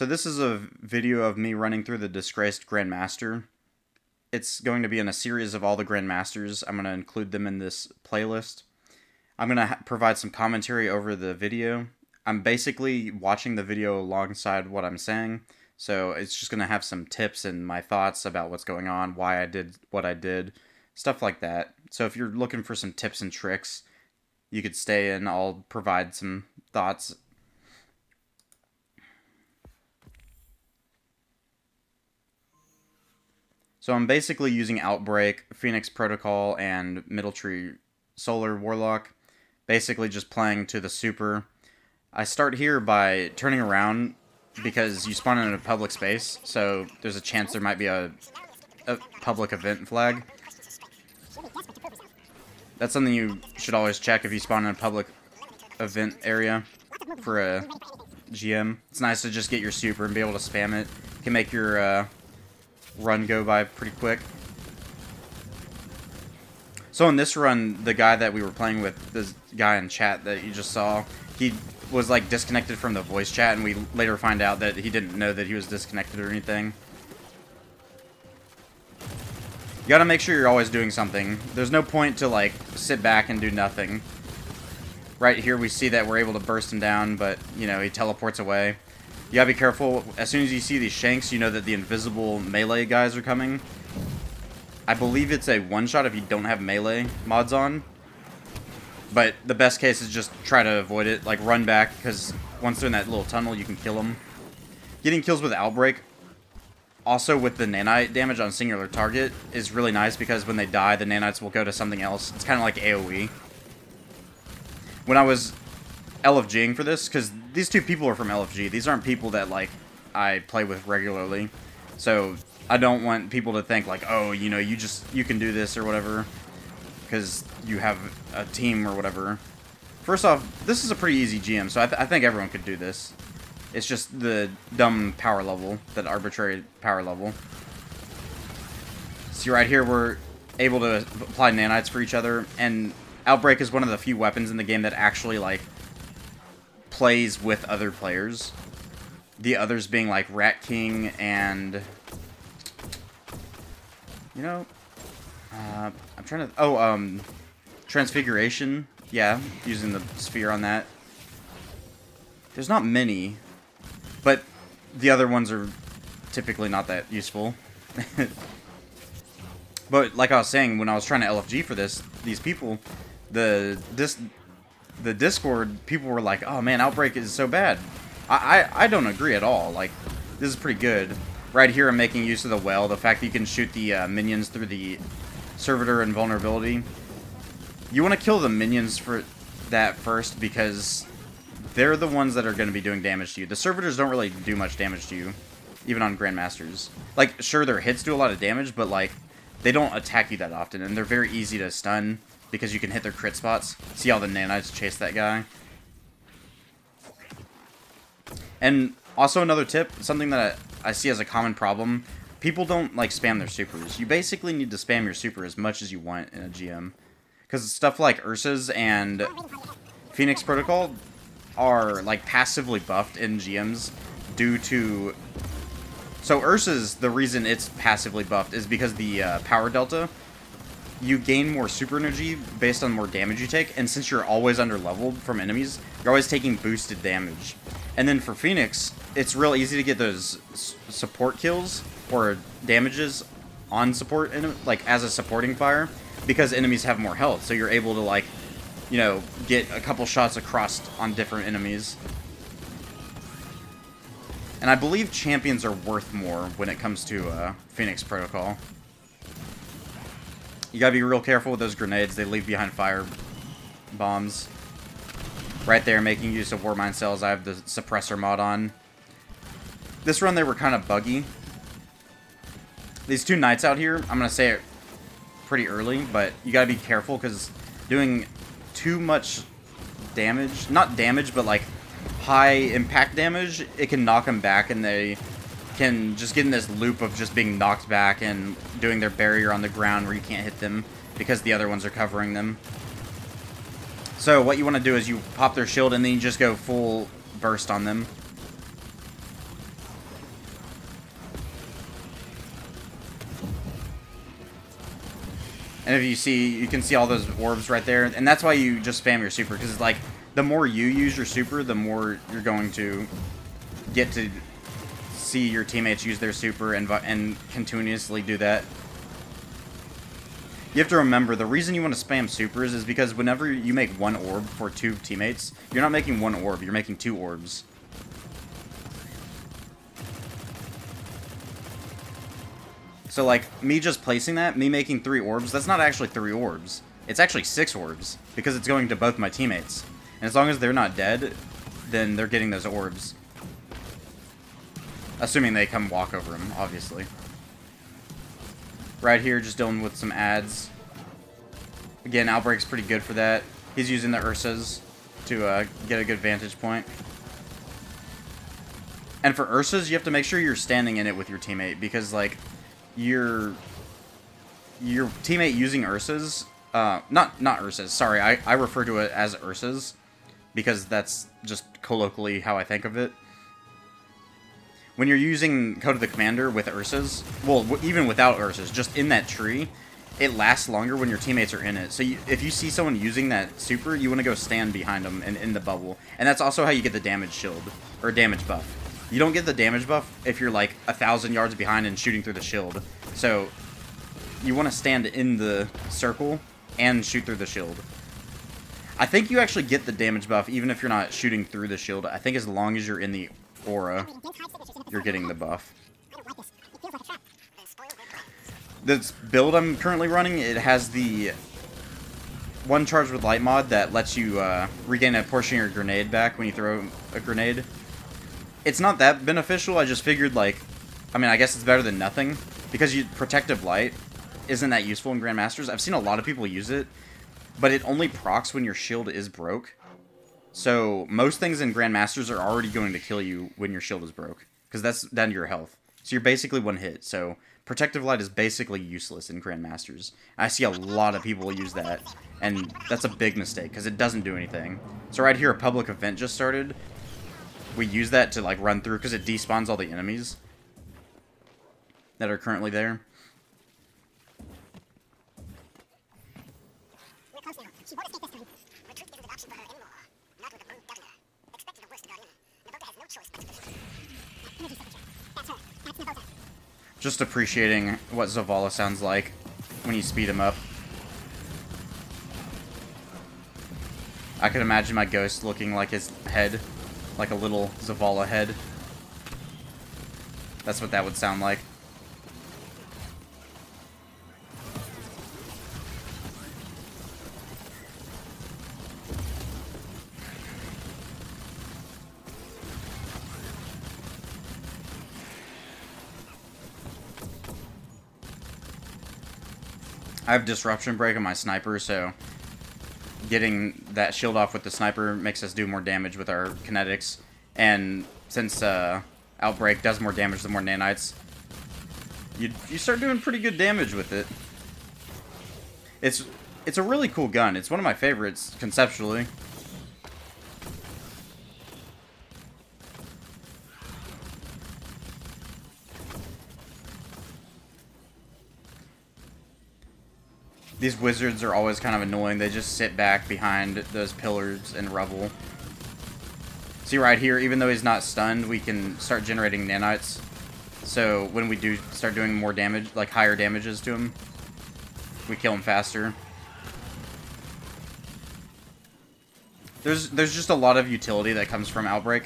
So this is a video of me running through the Disgraced Grandmaster. It's going to be in a series of all the Grandmasters. I'm going to include them in this playlist. I'm going to provide some commentary over the video. I'm basically watching the video alongside what I'm saying, so it's just going to have some tips and my thoughts about what's going on, why I did what I did, stuff like that. So if you're looking for some tips and tricks, you could stay and I'll provide some thoughts. So I'm basically using Outbreak, Phoenix Protocol, and Middle Tree Solar Warlock. Basically just playing to the super. I start here by turning around because you spawn in a public space, so there's a chance there might be a public event flag. That's something you should always check if you spawn in a public event area for a GM. It's nice to just get your super and be able to spam it. It can make your run go by pretty quick. So in this run, the guy that we were playing with, this guy in chat that you just saw, he was like disconnected from the voice chat, and we later find out that he didn't know that he was disconnected or anything. You gotta make sure you're always doing something. There's no point to like sit back and do nothing. Right here we see that we're able to burst him down, but you know, he teleports away. You gotta be careful. As soon as you see these shanks, you know that the invisible melee guys are coming. I believe it's a one-shot if you don't have melee mods on. But the best case is just try to avoid it. Like, run back, because once they're in that little tunnel, you can kill them. Getting kills with Outbreak, also with the nanite damage on singular target, is really nice, because when they die, the nanites will go to something else. It's kind of like AoE. When I was LFGing for this, because these two people are from LFG. These aren't people that, like, I play with regularly. So, I don't want people to think, like, oh, you know, you can do this or whatever, because you have a team or whatever. First off, this is a pretty easy GM, so I think everyone could do this. It's just the dumb power level, that arbitrary power level. See, right here, we're able to apply nanites for each other, and Outbreak is one of the few weapons in the game that actually, like, plays with other players. The others being like Rat King and, you know, I'm trying to, Transfiguration. Yeah, using the sphere on that. There's not many, but the other ones are typically not that useful. But like I was saying, when I was trying to LFG for these people, the Discord, people were like, oh man, Outbreak is so bad. I don't agree at all. Like, this is pretty good. Right here I'm making use of the well, the fact that you can shoot the minions through the servitor and vulnerability. You want to kill the minions for that first, because they're the ones that are going to be doing damage to you. The servitors don't really do much damage to you, even on Grandmasters. Like, sure, their hits do a lot of damage, but like, they don't attack you that often, and they're very easy to stun, because you can hit their crit spots. See how the nanites chase that guy? And also another tip, something that I see as a common problem, people don't like spam their supers. You basically need to spam your super as much as you want in a GM. Because stuff like Ursa's and Phoenix Protocol are like passively buffed in GMs due to... So Ursa's, the reason it's passively buffed is because the power delta, you gain more super energy based on more damage you take, and since you're always under leveled from enemies, you're always taking boosted damage. And then for Phoenix, it's real easy to get those support kills or damages on support, like as a supporting fire, because enemies have more health, so you're able to, like, you know, get a couple shots across on different enemies. And I believe champions are worth more when it comes to Phoenix Protocol. You gotta be real careful with those grenades. They leave behind fire bombs. Right there, making use of Warmind cells. I have the suppressor mod on. This run, they were kind of buggy. These two knights out here, I'm gonna say it pretty early, but you gotta be careful, because doing too much damage, not damage, but like high impact damage, it can knock them back, and they can just get in this loop of just being knocked back and doing their barrier on the ground where you can't hit them because the other ones are covering them. So what you want to do is you pop their shield and then you just go full burst on them. And if you see, you can see all those orbs right there. And that's why you just spam your super. Because, like, the more you use your super, the more you're going to get to see your teammates use their super and continuously do that. You have to remember, the reason you want to spam supers is because whenever you make one orb for 2 teammates, you're not making 1 orb, you're making 2 orbs. So, like, me just placing that, me making 3 orbs, that's not actually 3 orbs. It's actually 6 orbs, because it's going to both my teammates. And as long as they're not dead, then they're getting those orbs. Assuming they come walk over them, obviously. Right here, just dealing with some ads. Again, Outbreak's pretty good for that. He's using the Ursas to get a good vantage point. And for Ursas, you have to make sure you're standing in it with your teammate, because, like, your teammate using Ursas, not Ursas, sorry, I refer to it as Ursas, because that's just colloquially how I think of it. When you're using Code of the Commander with Ursas, well, even without Ursas, just in that tree, it lasts longer when your teammates are in it. So if you see someone using that super, you want to go stand behind them and in the bubble. And that's also how you get the damage shield, or damage buff. You don't get the damage buff if you're like 1,000 yards behind and shooting through the shield. So you want to stand in the circle and shoot through the shield. I think you actually get the damage buff even if you're not shooting through the shield. I think as long as you're in the aura, you're getting the buff. This build I'm currently running, it has the 1 charge with light mod that lets you regain a portion of your grenade back when you throw a grenade. It's not that beneficial, I just figured, like, I mean, I guess it's better than nothing, because protective light isn't that useful in Grandmasters. I've seen a lot of people use it, but it only procs when your shield is broke. So, most things in Grandmasters are already going to kill you when your shield is broke, because that's down to your health. So you're basically 1 hit, so Protective Light is basically useless in Grandmasters. I see a lot of people use that, and that's a big mistake, because it doesn't do anything. So right here, a public event just started. We use that to, like, run through, because it despawns all the enemies that are currently there. Just appreciating what Zavala sounds like when you speed him up. I could imagine my ghost looking like his head, like a little Zavala head. That's what that would sound like. I have Disruption Break on my sniper, so getting that shield off with the sniper makes us do more damage with our kinetics. And since Outbreak does more damage the more nanites, you start doing pretty good damage with it. It's a really cool gun. It's one of my favorites conceptually. These wizards are always kind of annoying. They just sit back behind those pillars and revel. See right here, even though he's not stunned, we can start generating nanites. So when we do start doing more damage, like higher damages to him, we kill him faster. There's just a lot of utility that comes from Outbreak.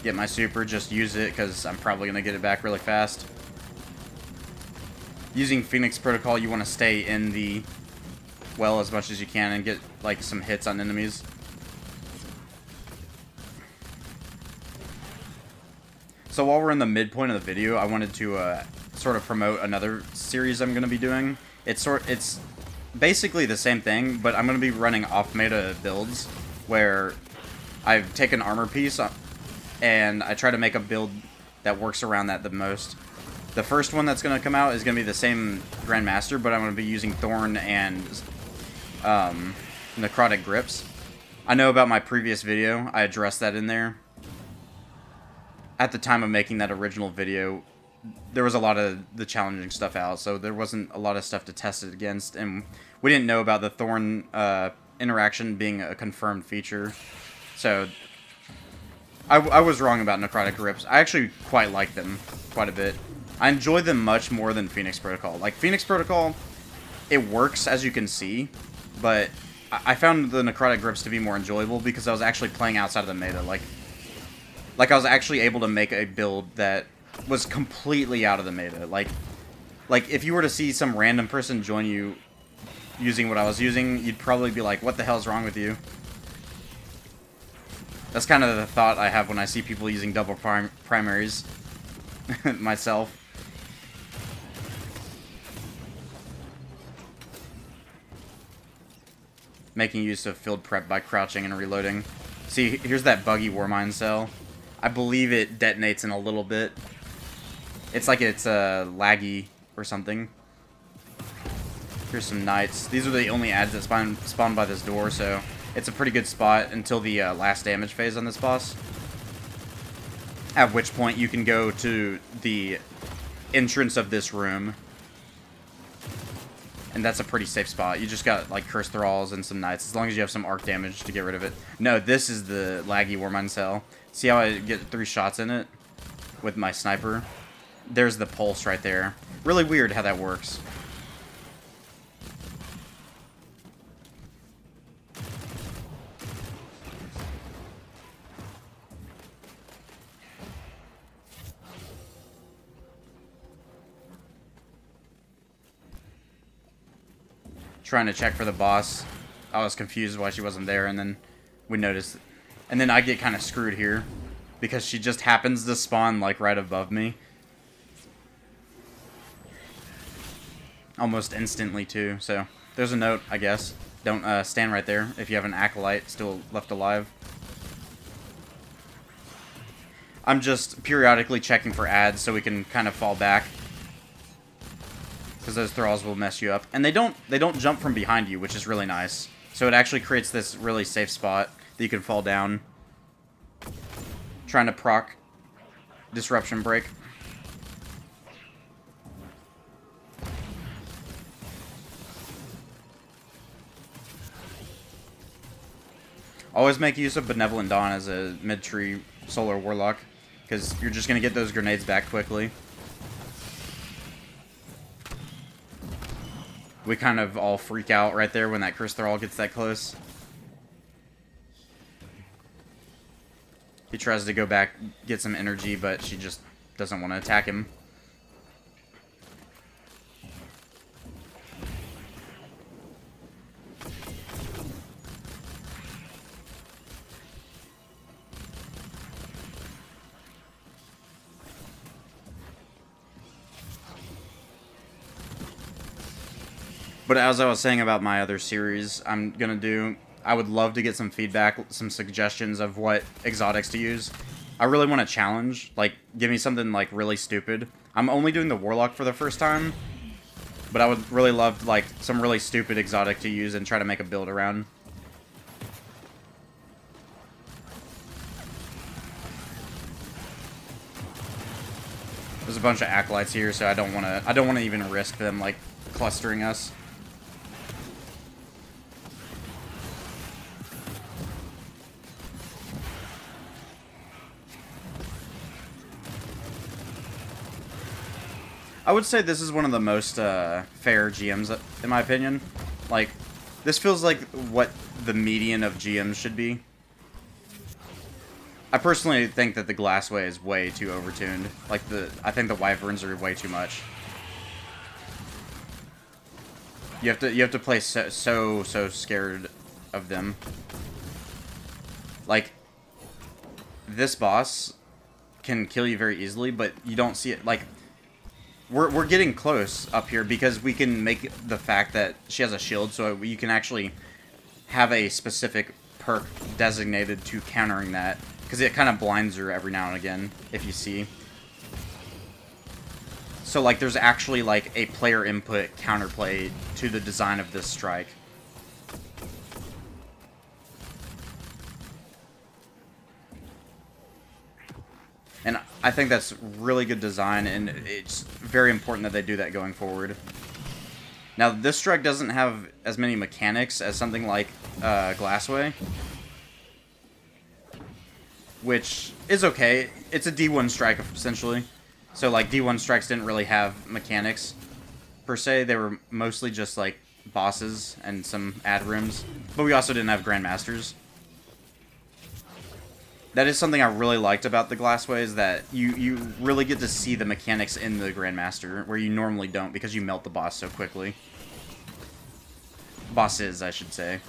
Get my super, just use it, because I'm probably going to get it back really fast. Using Phoenix Protocol, you want to stay in the well as much as you can and get, like, some hits on enemies. So while we're in the midpoint of the video, I wanted to sort of promote another series I'm going to be doing. It's basically the same thing, but I'm going to be running off-meta builds, where I've taken armor piece and I try to make a build that works around that the most. The first one that's going to come out is going to be the same Grandmaster, but I'm going to be using Thorn and necrotic grips. I know about my previous video, I addressed that in there. At the time of making that original video, there was a lot of the challenging stuff out, so there wasn't a lot of stuff to test it against, and we didn't know about the Thorn interaction being a confirmed feature. So I was wrong about necrotic grips. I actually quite like them quite a bit. I enjoy them much more than Phoenix Protocol. Like, Phoenix Protocol, it works, as you can see, but I found the necrotic grips to be more enjoyable because I was actually playing outside of the meta. Like I was actually able to make a build that was completely out of the meta. Like if you were to see some random person join you using what I was using, you'd probably be like, what the hell's wrong with you? That's kind of the thought I have when I see people using double primaries myself. Making use of field prep by crouching and reloading. See, here's that buggy Warmind cell. I believe it detonates in a little bit. It's like it's laggy or something. Here's some knights. These are the only adds that spawn by this door, so it's a pretty good spot until the last damage phase on this boss. At which point you can go to the entrance of this room. And that's a pretty safe spot. You just got, like, Curse Thralls and some Knights, as long as you have some arc damage to get rid of it. No, this is the laggy Warmind cell. See how I get 3 shots in it with my sniper? There's the pulse right there. Really weird how that works. Trying to check for the boss. I was confused why she wasn't there, and then we noticed. And then I get kind of screwed here because she just happens to spawn like right above me. Almost instantly too. So there's a note, I guess. Don't stand right there if you have an acolyte still left alive. I'm just periodically checking for ads so we can kind of fall back, because those thralls will mess you up. And they don't jump from behind you, which is really nice. So it actually creates this really safe spot that you can fall down. Trying to proc Disruption Break. Always make use of Benevolent Dawn as a mid-tree Solar Warlock, because you're just going to get those grenades back quickly. We kind of all freak out right there when that Curse Thrall gets that close. He tries to go back, get some energy, but she just doesn't want to attack him. But as I was saying about my other series I'm gonna do, I would love to get some feedback, some suggestions of what exotics to use. I really want a challenge, like, give me something, like, really stupid. I'm only doing the Warlock for the first time, but I would really love, like, some really stupid exotic to use and try to make a build around. There's a bunch of acolytes here, so I don't want to even risk them, like, clustering us. I would say this is one of the most fair GMs, in my opinion. Like, this feels like what the median of GMs should be. I personally think that the Glassway is way too overtuned. Like, I think the Wyverns are way too much. You have to play so scared of them. Like, this boss can kill you very easily, but you don't see it. Like, we're getting close up here because we can make the fact that she has a shield, so you can actually have a specific perk designated to countering that, because it kind of blinds her every now and again, if you see. So, like, there's actually, like, a player input counterplay to the design of this strike. And I think that's really good design, and it's very important that they do that going forward. Now, this strike doesn't have as many mechanics as something like Glassway, which is okay. It's a D1 strike, essentially. So, like, D1 strikes didn't really have mechanics, per se. They were mostly just, like, bosses and some ad rims. But we also didn't have Grandmasters. That is something I really liked about the Glassway, is that you really get to see the mechanics in the Grandmaster, where you normally don't, because you melt the boss so quickly. Bosses, I should say.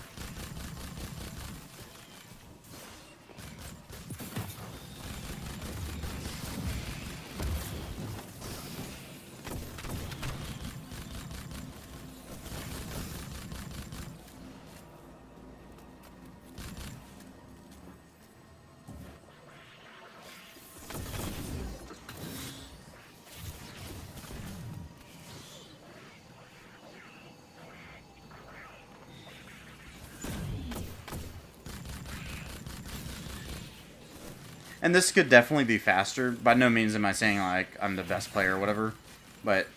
And this could definitely be faster. By no means am I saying, like, I'm the best player or whatever. But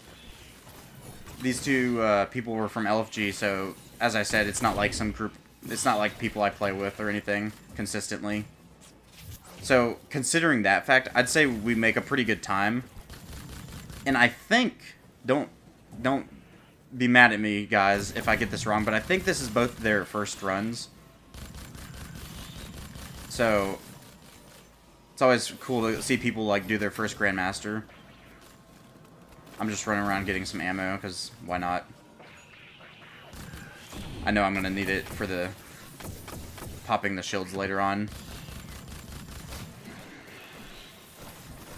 these two people were from LFG, so, as I said, it's not like some group... It's not like people I play with or anything consistently. So, considering that fact, I'd say we make a pretty good time. And I think... Don't be mad at me, guys, if I get this wrong, but I think this is both their first runs. So... It's always cool to see people, like, do their first Grandmaster. I'm just running around getting some ammo, because why not? I know I'm going to need it for the popping the shields later on.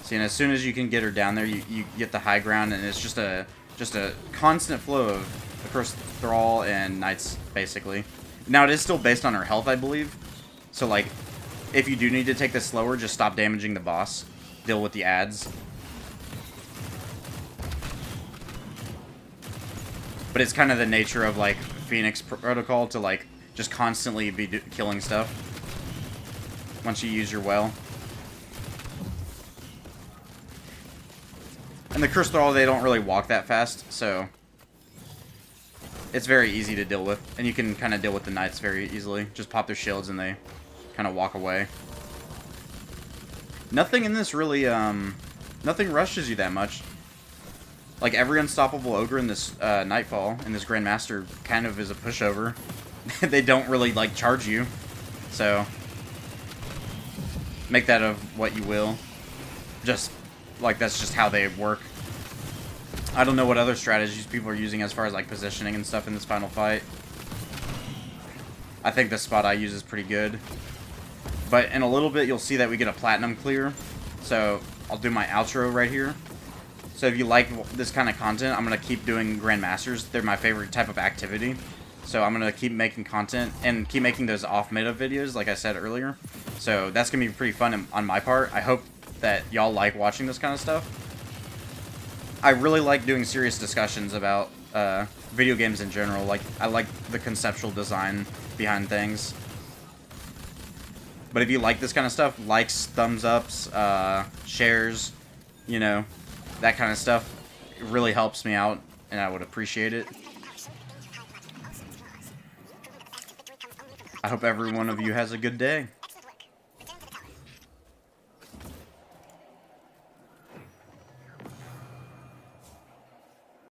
See, and as soon as you can get her down there, you get the high ground, and it's just a constant flow of the Cursed Thrall and Knights, basically. Now, it is still based on her health, I believe. So, like... If you do need to take this slower, just stop damaging the boss. Deal with the ads. But it's kind of the nature of, like, Phoenix Protocol to, like, just constantly be killing stuff. Once you use your well. And the Cursed Thrall, they don't really walk that fast, so... It's very easy to deal with. And you can kind of deal with the Knights very easily. Just pop their shields and they... kind of walk away. Nothing in this really, nothing rushes you that much. Like, every unstoppable ogre in this, Nightfall, in this Grandmaster, kind of is a pushover. They don't really, like, charge you. So, make that of what you will. Just, like, that's just how they work. I don't know what other strategies people are using as far as, like, positioning and stuff in this final fight. I think the spot I use is pretty good. But in a little bit, you'll see that we get a platinum clear. So, I'll do my outro right here. So, if you like this kind of content, I'm going to keep doing Grandmasters. They're my favorite type of activity. So, I'm going to keep making content and keep making those off-meta videos, like I said earlier. So, that's going to be pretty fun on my part. I hope that y'all like watching this kind of stuff. I really like doing serious discussions about video games in general. Like, I like the conceptual design behind things. But if you like this kind of stuff, likes, thumbs ups, shares, you know, that kind of stuff, it really helps me out, and I would appreciate it. I hope every one of you has a good day.